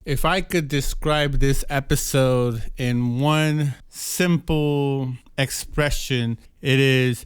If I could describe this episode in one simple expression, it is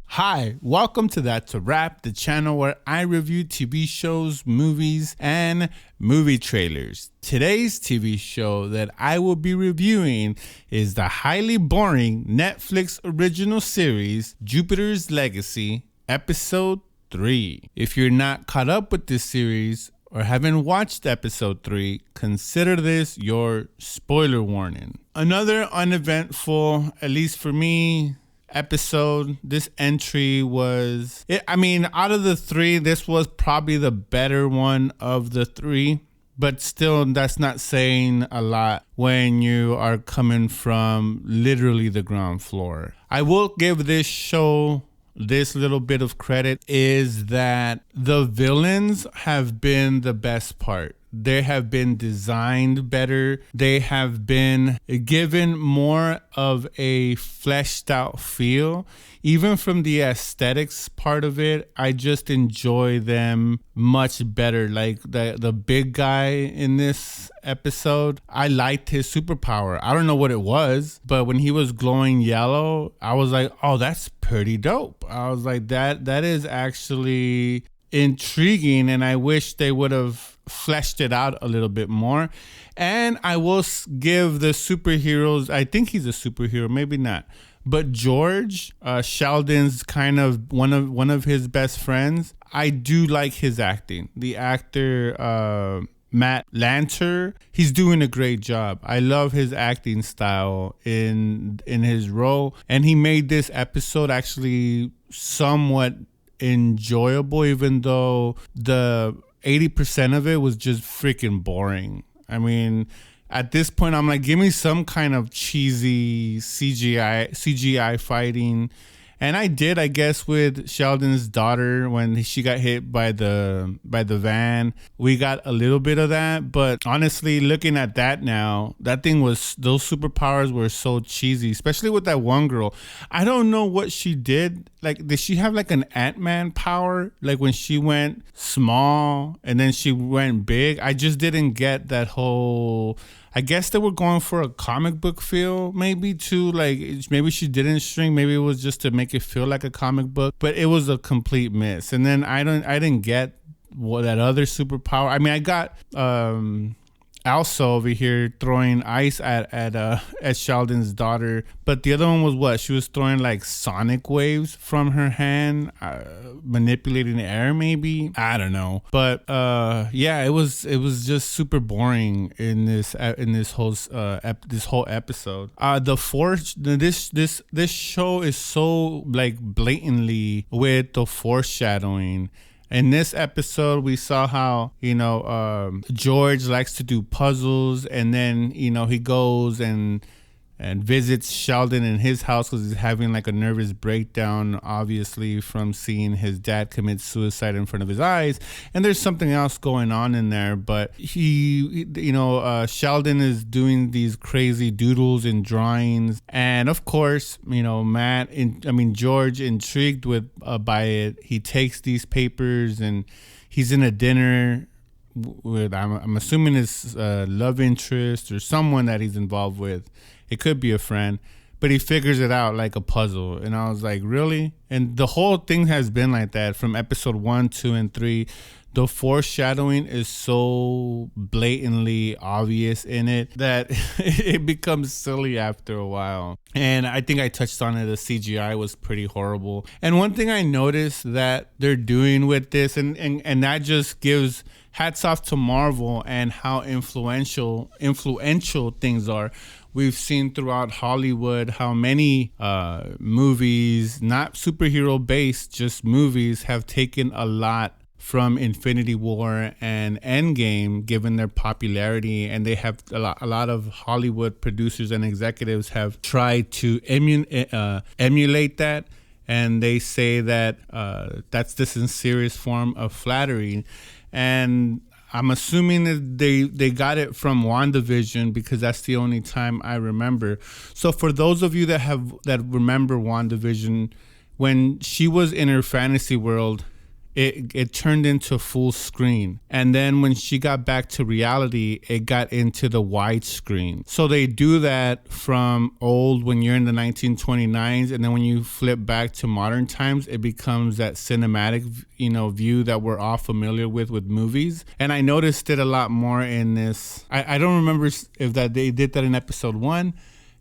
Hi, welcome to That's a Wrap, the channel where I review TV shows, movies, and movie trailers. Today's TV show that I will be reviewing is the highly boring Netflix original series, Jupiter's Legacy, Episode 3. If you're not caught up with this series or haven't watched Episode 3, consider this your spoiler warning. Another uneventful, at least for me, episode. This entry was, out of the three, this was probably the better one of the three. But still, that's not saying a lot when you are coming from literally the ground floor. I will give this show this little bit of credit, is that the villains have been the best part. They have been designed better. They have been given more of a fleshed out feel. Even from the aesthetics part of it, I just enjoy them much better. Like the big guy in this episode, I liked his superpower. I don't know what it was, but when he was glowing yellow, I was like, oh, that's pretty dope. I was like, that is actually intriguing, and I wish they would have fleshed it out a little bit more. And I will give the superheroes, I think he's a superhero, maybe not, but George, Sheldon's kind of one of his best friends, I do like his acting. The actor Matt Lanter, he's doing a great job. I love his acting style in his role, and he made this episode actually somewhat enjoyable, even though the 80% of it was just freaking boring. I mean, at this point, I'm like, give me some kind of cheesy CGI fighting. And I did, I guess, with Sheldon's daughter when she got hit by the van. We got a little bit of that, but honestly, looking at that now, those superpowers were so cheesy, especially with that one girl. I don't know what she did. Like, did she have like an Ant-Man power? Like when she went small and then she went big? I just didn't get that whole... I guess they were going for a comic book feel, maybe too. Like maybe she didn't shrink. Maybe it was just to make it feel like a comic book. But it was a complete miss. And then I didn't get that other superpower. I mean, I got Elsa over here throwing ice at Sheldon's daughter, but the other one was what? She was throwing like sonic waves from her hand, manipulating the air, maybe. I don't know, but yeah, it was just super boring in this whole episode. This show is so like blatantly with the foreshadowing. In this episode, we saw how, George likes to do puzzles, and then, he goes and visits Sheldon in his house because he's having like a nervous breakdown, obviously, from seeing his dad commit suicide in front of his eyes. And there's something else going on in there, but Sheldon is doing these crazy doodles and drawings. And of course, George, intrigued by it, he takes these papers and he's in a dinner with, I'm assuming his love interest or someone that he's involved with. It could be a friend, but he figures it out like a puzzle. And I was like, really? And the whole thing has been like that from episode 1, 2, and 3. The foreshadowing is so blatantly obvious in it that it becomes silly after a while. And I think I touched on it. The CGI was pretty horrible. And one thing I noticed that they're doing with this, and that just gives hats off to Marvel and how influential things are. We've seen throughout Hollywood how many movies, not superhero based, just movies, have taken a lot from Infinity War and Endgame, given their popularity, and they have a lot of Hollywood producers and executives have tried to emulate that, and they say that that's the sincerest form of flattery. And I'm assuming that they got it from WandaVision because that's the only time I remember. So for those of you that remember WandaVision, when she was in her fantasy world, it turned into full screen. And then when she got back to reality, it got into the widescreen. So they do that from old when you're in the 1929s, and then when you flip back to modern times, it becomes that cinematic, view that we're all familiar with movies. And I noticed it a lot more in this. I don't remember if that they did that in episode 1,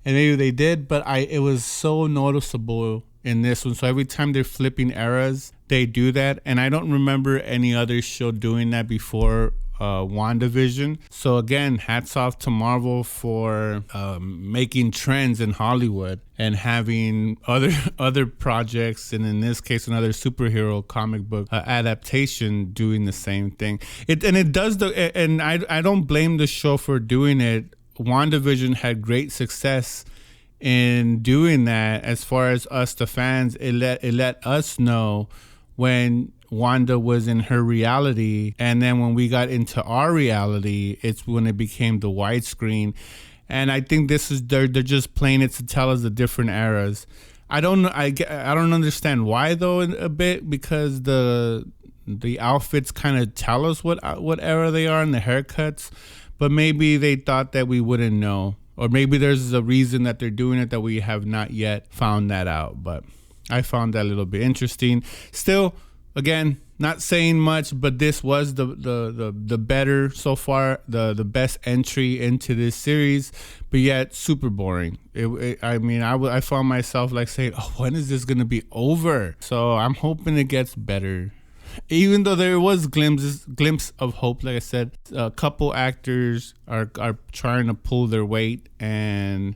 and maybe they did, but it was so noticeable in this one. So every time they're flipping eras, they do that. And I don't remember any other show doing that before WandaVision. So again, hats off to Marvel for making trends in Hollywood and having other projects, and in this case another superhero comic book adaptation doing the same thing. It does and I don't blame the show for doing it. WandaVision had great success in doing that. As far as us, the fans, it let us know when Wanda was in her reality, and then when we got into our reality, it's when it became the widescreen. And I think this is they're just playing it to tell us the different eras. I don't understand why though, a bit, because the outfits kind of tell us what era they are, and the haircuts, but maybe they thought that we wouldn't know. Or maybe there's a reason that they're doing it that we have not yet found that out. But I found that a little bit interesting. Still, again, not saying much, but this was the better so far, the best entry into this series, but yet super boring. I found myself like saying, "Oh, when is this gonna be over?" So I'm hoping it gets better. Even though there was glimpse of hope, like I said, a couple actors are trying to pull their weight and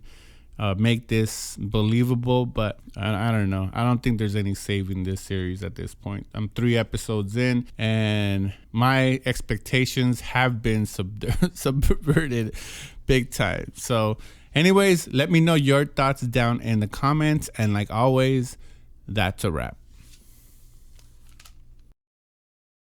make this believable, but I don't know. I don't think there's any saving this series at this point. I'm 3 episodes in, and my expectations have been subverted big time. So anyways, let me know your thoughts down in the comments, and like always, that's a wrap.